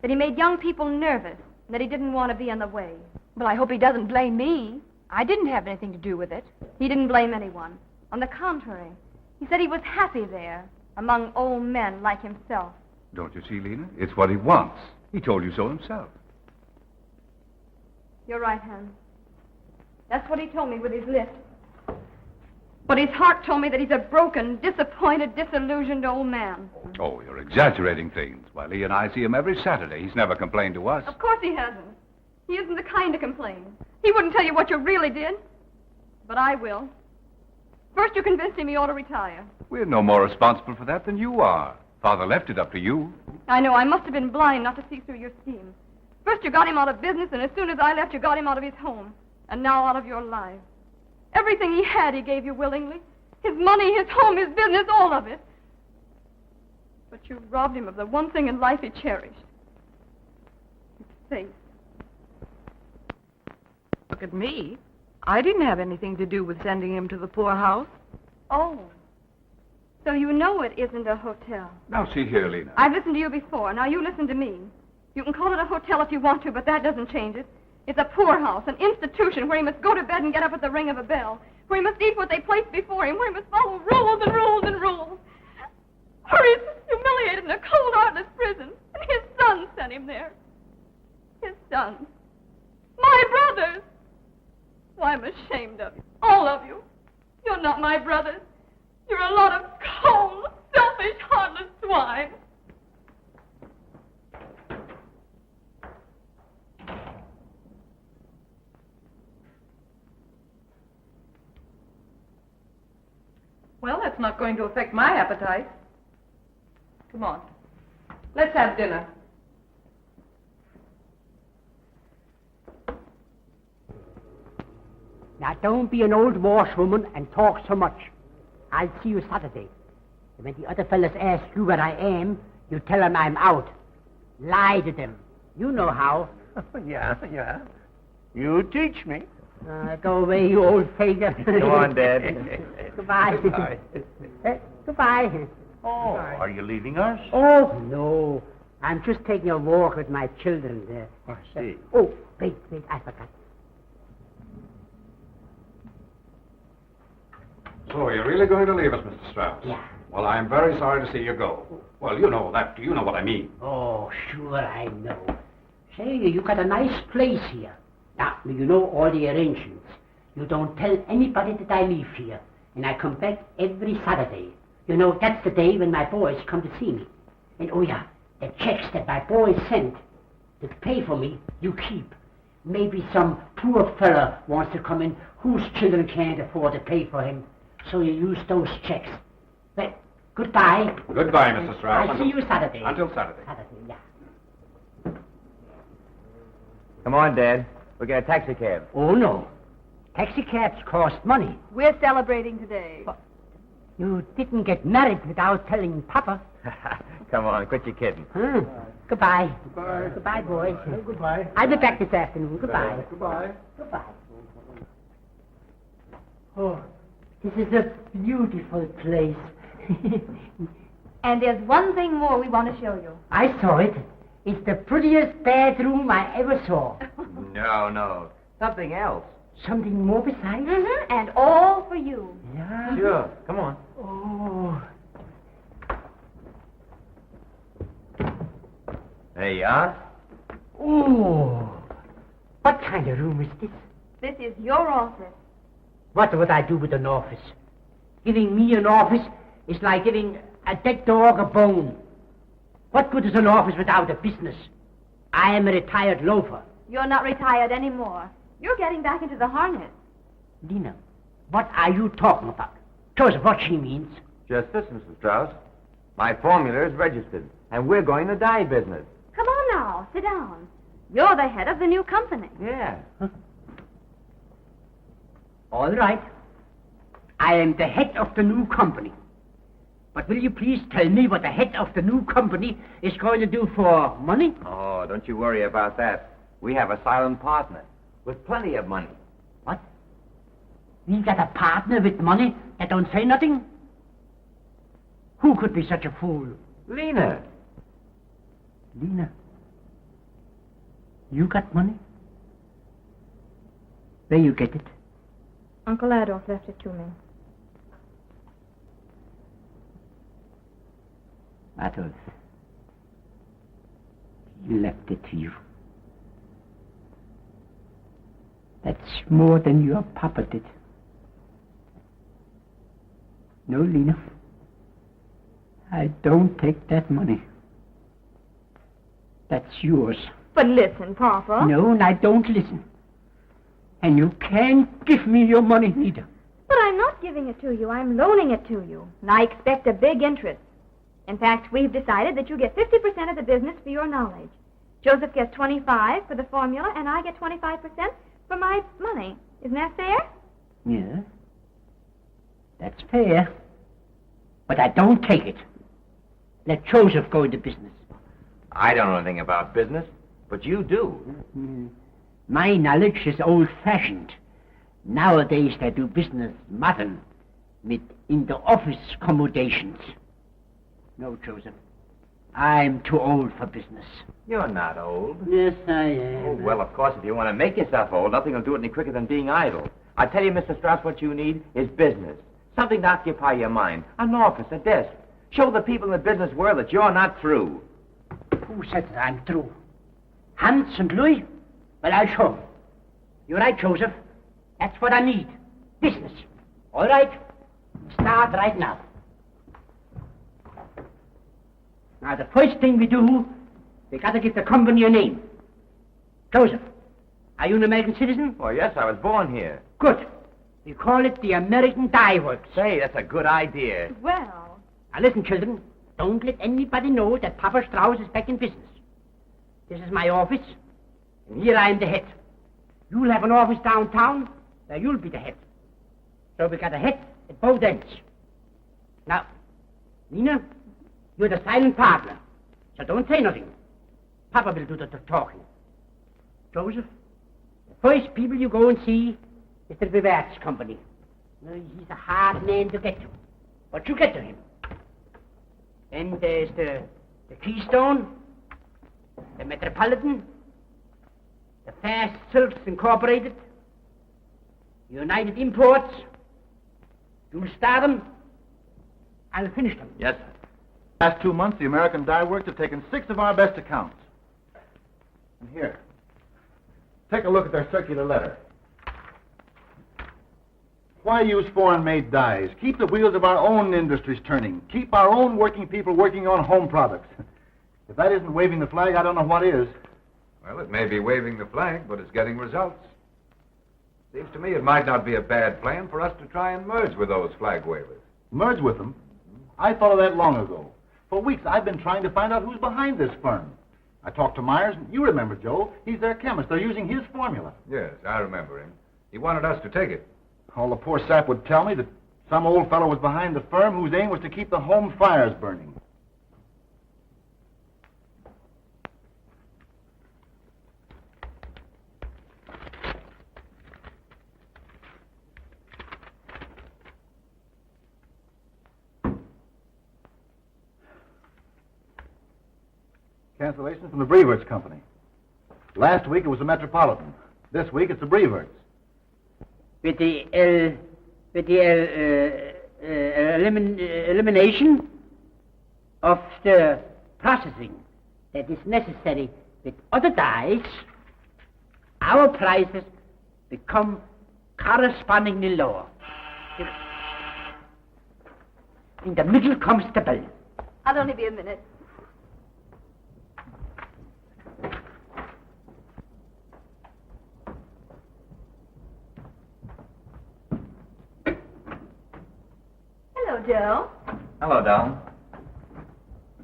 That he made young people nervous. And that he didn't want to be in the way. Well, I hope he doesn't blame me. I didn't have anything to do with it. He didn't blame anyone. On the contrary, he said he was happy there, among old men like himself. Don't you see, Lena? It's what he wants. He told you so himself. You're right, Hans. That's what he told me with his lips. But his heart told me that he's a broken, disappointed, disillusioned old man. Oh, you're exaggerating things. Why, Lee and I see him every Saturday. He's never complained to us. Of course he hasn't. He isn't the kind to complain. He wouldn't tell you what you really did. But I will. First, you convinced him he ought to retire. We're no more responsible for that than you are. Father left it up to you. I know. I must have been blind not to see through your scheme. First, you got him out of business, and as soon as I left, you got him out of his home. And now out of your life. Everything he had, he gave you willingly. His money, his home, his business, all of it. But you robbed him of the one thing in life he cherished. His faith. Look at me. I didn't have anything to do with sending him to the poorhouse. Oh. So you know it isn't a hotel. Now, see here, Lena. I've listened to you before. Now you listen to me. You can call it a hotel if you want to, but that doesn't change it. It's a poorhouse, an institution where he must go to bed and get up at the ring of a bell, where he must eat what they place before him, where he must follow rules and rules and rules. Where he's humiliated in a cold, heartless prison, and his son sent him there. His son. My brothers. Oh, I'm ashamed of you. All of you. You're not my brothers. You're a lot of cold, selfish, heartless swine. Well, that's not going to affect my appetite. Come on. Let's have dinner. Now, don't be an old washwoman and talk so much. I'll see you Saturday. And when the other fellas ask you where I am, you tell them I'm out. Lie to them. You know how. Yeah. You teach me. Go away, you old faker. Go on, Dad. Goodbye. Goodbye. Oh, are you leaving us? Oh, no. I'm just taking a walk with my children there. I see. Oh, wait, I forgot. So you're really going to leave us, Mr. Strauss? Yeah. Well, I'm very sorry to see you go. Well, you know that. You know what I mean. Oh, sure I know. Say, you got a nice place here. Now, you know all the arrangements. You don't tell anybody that I leave here. And I come back every Saturday. You know, that's the day when my boys come to see me. And, oh yeah, the checks that my boys send to pay for me, you keep. Maybe some poor fella wants to come in whose children can't afford to pay for him. So you use those checks. Well, goodbye. Goodbye, Mr. Strauss. I'll see you Saturday. Until Saturday. Saturday, yeah. Come on, Dad. We'll get a taxi cab. Oh, no. Taxi cabs cost money. We're celebrating today. But you didn't get married without telling Papa. Come on, quit your kidding. Goodbye. Goodbye. Goodbye, boys. Goodbye. I'll be back this afternoon. Goodbye. Goodbye. Goodbye. Oh, this is a beautiful place. And there's one thing more we want to show you. I saw it. It's the prettiest bedroom I ever saw. No. Something else. Something more besides? Mm-hmm. And all for you. Yeah. Sure. Come on. Oh. There you are. Oh. What kind of room is this? This is your office. What would I do with an office? Giving me an office is like giving a dead dog a bone. What good is an office without a business? I am a retired loafer. You're not retired anymore. You're getting back into the harness. Lena, what are you talking about? Joseph, what she means? Just this, Mr. Strauss. My formula is registered, and we're going the dye business. Come on now, sit down. You're the head of the new company. Yeah. All right. I am the head of the new company. But will you please tell me what the head of the new company is going to do for money? Oh, don't you worry about that. We have a silent partner with plenty of money. What? We got a partner with money that don't say nothing? Who could be such a fool? Lena. Lena? You got money? Where you get it? Uncle Adolf left it to me. Adolf. He left it to you. That's more than your papa did. No, Lena. I don't take that money. That's yours. But listen, Papa. No, and I don't listen. And you can't give me your money neither. But I'm not giving it to you. I'm loaning it to you. And I expect a big interest. In fact, we've decided that you get 50% of the business for your knowledge. Joseph gets 25 for the formula, and I get 25% for my money. Isn't that fair? Yeah. That's fair. But I don't take it. Let Joseph go into business. I don't know anything about business, but you do. My knowledge is old-fashioned. Nowadays they do business modern, with in-the-office accommodations. No, Joseph. I'm too old for business. You're not old. Yes, I am. Oh, well, of course, if you want to make yourself old, nothing will do it any quicker than being idle. I tell you, Mr. Strauss, what you need is business. Something to occupy your mind. An office, a desk. Show the people in the business world that you're not through. Who said that I'm through? Hans and Louis? Well, I'll show 'em. You're right, Joseph. That's what I need. Business. All right. Start right now. Now, the first thing we do, we got to give the company a name. Joseph, are you an American citizen? Oh, yes, I was born here. Good. We call it the American Dye Works. Say, that's a good idea. Well. Now, listen, children. Don't let anybody know that Papa Strauss is back in business. This is my office, and here I am the head. You'll have an office downtown, where you'll be the head. So we got a head at both ends. Now, Nina, you're the silent partner, so don't say nothing. Papa will do the talking. Joseph, the first people you go and see is the Vivarts Company. He's a hard man to get to, but you get to him. Then there's the Keystone, the Metropolitan, the Fast Silks Incorporated, United Imports. You'll start them, I'll finish them. Yes, sir. Last 2 months, the American Dye Works have taken 6 of our best accounts. And here, take a look at their circular letter. Why use foreign-made dyes? Keep the wheels of our own industries turning. Keep our own working people working on home products. If that isn't waving the flag, I don't know what is. Well, it may be waving the flag, but it's getting results. Seems to me it might not be a bad plan for us to try and merge with those flag wavers. Merge with them? I thought of that long ago. For weeks, I've been trying to find out who's behind this firm. I talked to Myers, and you remember, Joe. He's their chemist. They're using his formula. Yes, I remember him. He wanted us to take it. All the poor sap would tell me that some old fellow was behind the firm whose aim was to keep the home fires burning. Cancellation from the Breverts Company. Last week it was the Metropolitan. This week it's the Breverts. With the elimination of the processing that is necessary with other dyes, our prices become correspondingly lower. In the middle comes the bill. I'll only be a minute. Hello, Joe. Hello, Don.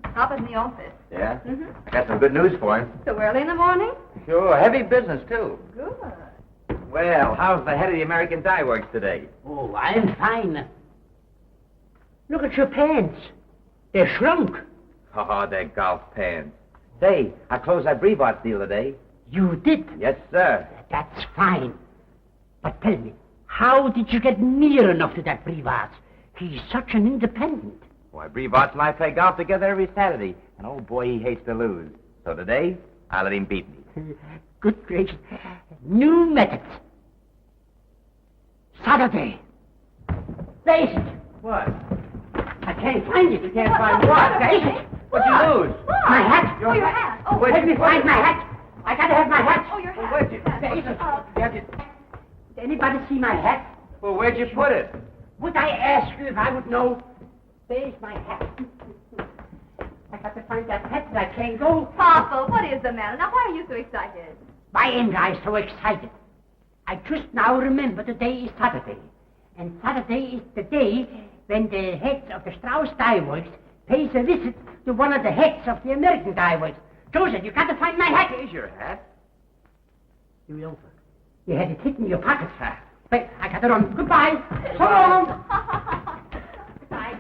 Papa's in the office. Yeah? Mm-hmm. I got some good news for him. So early in the morning? Sure, heavy business, too. Good. Well, how's the head of the American Dye Works today? Oh, I'm fine. Look at your pants. They're shrunk. Oh, they're golf pants. Say, I closed that Brevoort deal today. You did? Yes, sir. That's fine. But tell me, how did you get near enough to that Brevoort? He's such an independent. Why, Brevoort and I play golf together every Saturday. And oh boy, he hates to lose. So today, I let him beat me. Good gracious. New methods. Saturday. Face it. What? I can't find it. You can't find what? Face it. What'd you lose? My hat. Oh, your hat. Oh, Let me find my hat. I gotta have my hat. Oh, your hat. Where'd you? Did anybody see my hat? Well, where'd you put it? Would I ask you if I would know? Where's my hat? I got to find that hat and I can't go. Papa, what is the matter? Now, why are you so excited? Why am I so excited? I just now remember today is Saturday. And Saturday is the day when the heads of the Strauss Dye Works pays a visit to one of the heads of the American Dye Works. Joseph, you got to find my hat. Here's your hat. You loafer. You had it hidden in your pocket. Wait, I got it on. Goodbye. So long. Goodbye.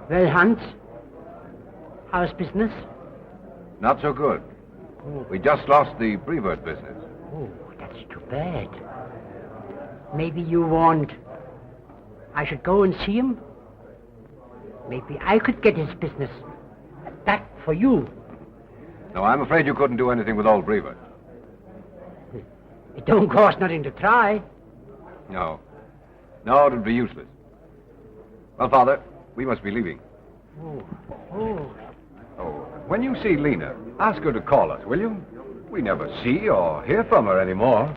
Well, Hans, how's business? Not so good. We just lost the Brevoort business. Oh, that's too bad. Maybe you warned I should go and see him? Maybe I could get his business. That for you. No, I'm afraid you couldn't do anything with old Brevoort. It don't cost nothing to try. No. No, it would be useless. Well, Father, we must be leaving. Oh. Oh, when you see Lena, ask her to call us, will you? We never see or hear from her anymore.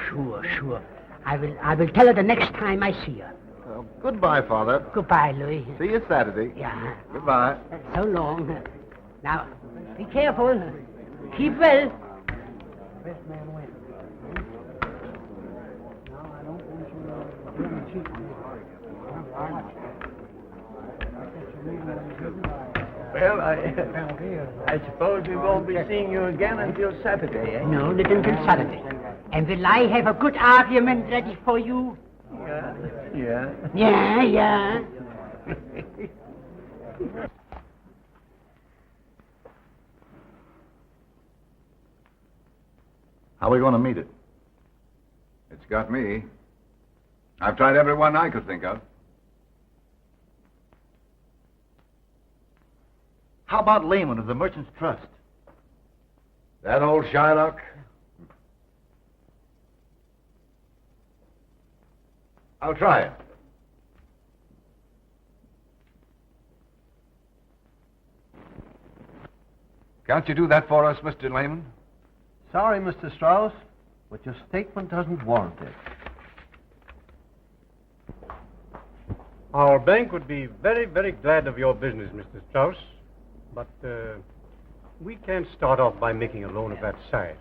Sure. I will tell her the next time I see her. Well, goodbye, Father. Goodbye, Louis. See you Saturday. Yeah. Goodbye. So long. Now, be careful. Keep well. Well, I suppose we won't be seeing you again until Saturday, eh? No, not until Saturday. And will I have a good argument ready for you? Yeah. Yeah. How are we going to meet it? It's got me. I've tried every one I could think of. How about Lehman of the Merchants Trust? That old Shylock? I'll try it. Can't you do that for us, Mr. Lehman? Sorry, Mr. Strauss, but your statement doesn't warrant it. Our bank would be very, very glad of your business, Mr. Strauss. But we can't start off by making a loan of that size.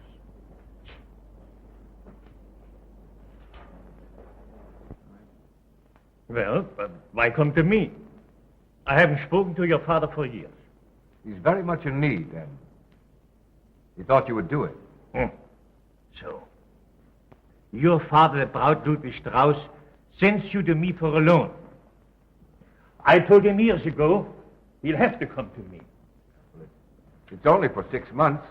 Well, why come to me? I haven't spoken to your father for years. He's very much in need, and he thought you would do it. So, your father, Braut Ludwig Strauss, sends you to me for a loan. I told him years ago he'll have to come to me. It's only for 6 months.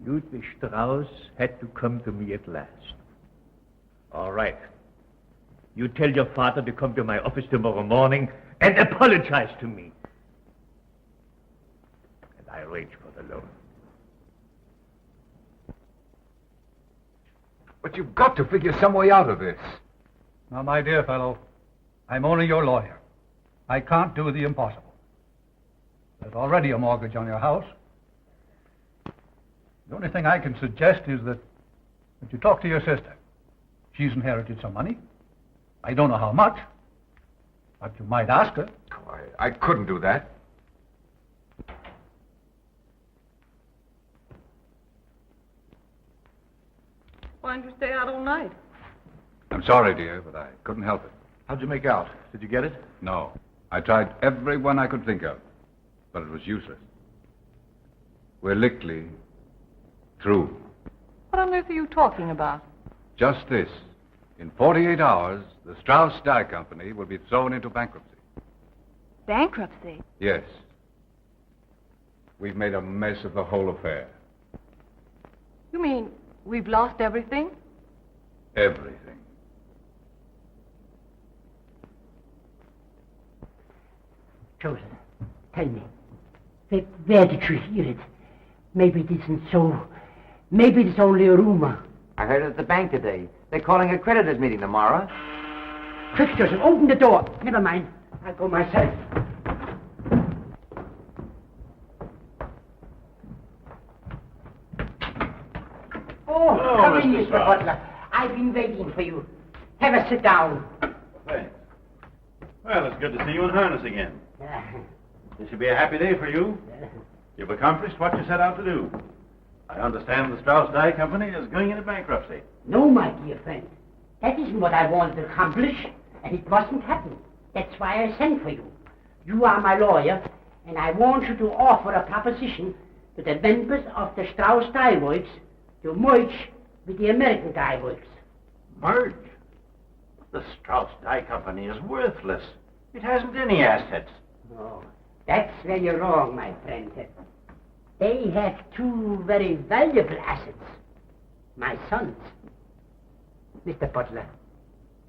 Ludwig Strauss had to come to me at last. All right. You tell your father to come to my office tomorrow morning and apologize to me. And I arrange for the loan. But you've got to figure some way out of this. Now, my dear fellow, I'm only your lawyer. I can't do the impossible. There's already a mortgage on your house. The only thing I can suggest is that you talk to your sister. She's inherited some money. I don't know how much, but you might ask her. Oh, I couldn't do that. Why don't you stay out all night? I'm sorry, dear, but I couldn't help it. How'd you make out? Did you get it? No. I tried every one I could think of, but it was useless. We're literally through. What on earth are you talking about? Just this. In 48 hours, the Strauss Dye Company will be thrown into bankruptcy. Bankruptcy? Yes. We've made a mess of the whole affair. You mean we've lost everything? Everything. Joseph, tell me, where did you hear it? Maybe it isn't so. Maybe it's only a rumor. I heard it at the bank today. They're calling a creditors' meeting tomorrow. Quick, Joseph, open the door. Never mind. I'll go myself. Oh, come in, Mr. Butler. I've been waiting for you. Have a sit down. Thanks. Well, it's good to see you in harness again. This should be a happy day for you. You've accomplished what you set out to do. I understand the Strauss Dye Company is going into bankruptcy. No, my dear friend. That isn't what I wanted to accomplish, and it mustn't happen. That's why I sent for you. You are my lawyer, and I want you to offer a proposition to the members of the Strauss Dye Works to merge with the American Dye Works. Merge? The Strauss Dye Company is worthless. It hasn't any assets. Oh, that's where you're wrong, my friend. They have two very valuable assets. My sons. Mr. Butler,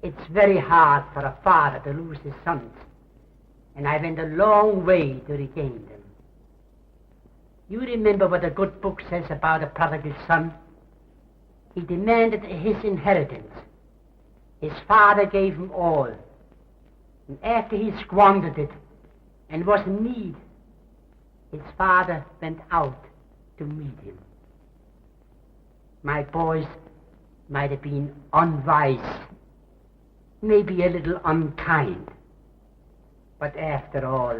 it's very hard for a father to lose his sons, and I went a long way to regain them. You remember what a good book says about a prodigal son? He demanded his inheritance. His father gave him all, and after he squandered it and was in need, his father went out to meet him. My boys might have been unwise, maybe a little unkind, but after all,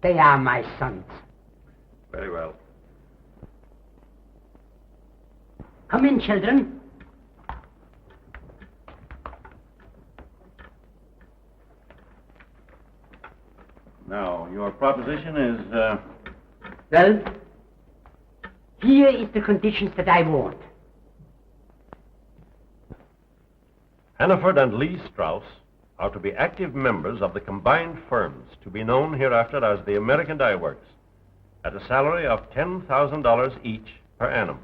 they are my sons. Very well. Come in, children. Now, your proposition is, Well, here is the conditions that I want. Hannaford and Lee Strauss are to be active members of the combined firms to be known hereafter as the American Dye Works, at a salary of $10,000 each per annum,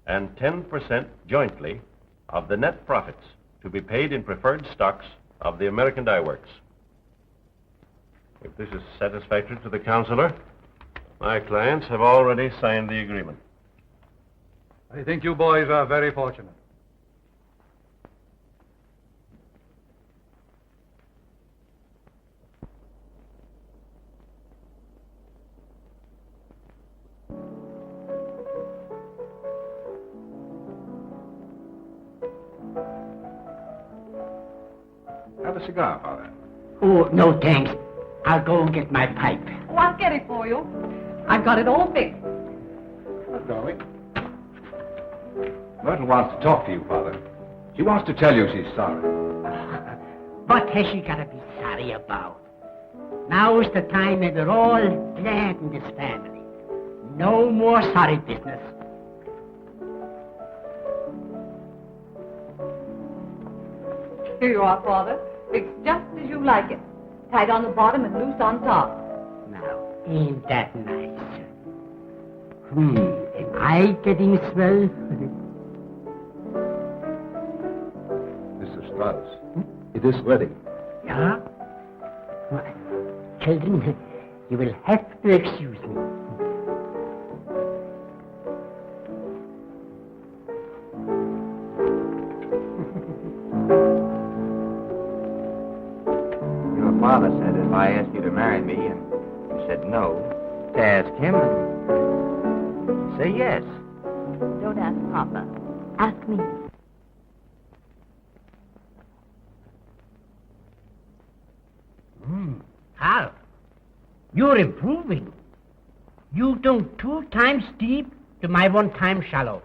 and 10% jointly of the net profits to be paid in preferred stocks of the American Dye Works. If this is satisfactory to the counselor, my clients have already signed the agreement. I think you boys are very fortunate. Have a cigar, Father. Oh, no thanks. I'll go and get my pipe. Oh, I'll get it for you. I've got it all fixed. What, darling? Myrtle wants to talk to you, Father. She wants to tell you she's sorry. What has she got to be sorry about? Now's the time that we're all glad in this family. No more sorry business. Here you are, Father. Fixed just as you like it. Tight on the bottom and loose on top. Now, ain't that nice? Am I getting swell? Mr. Strauss, it is ready. Yeah? Well, children, you will have to excuse me. Your father said if I asked you to marry me and you said no, to ask him and say yes. Don't ask Papa. Ask me. Carl, you're improving. You don't 2 times deep to my 1 time shallow.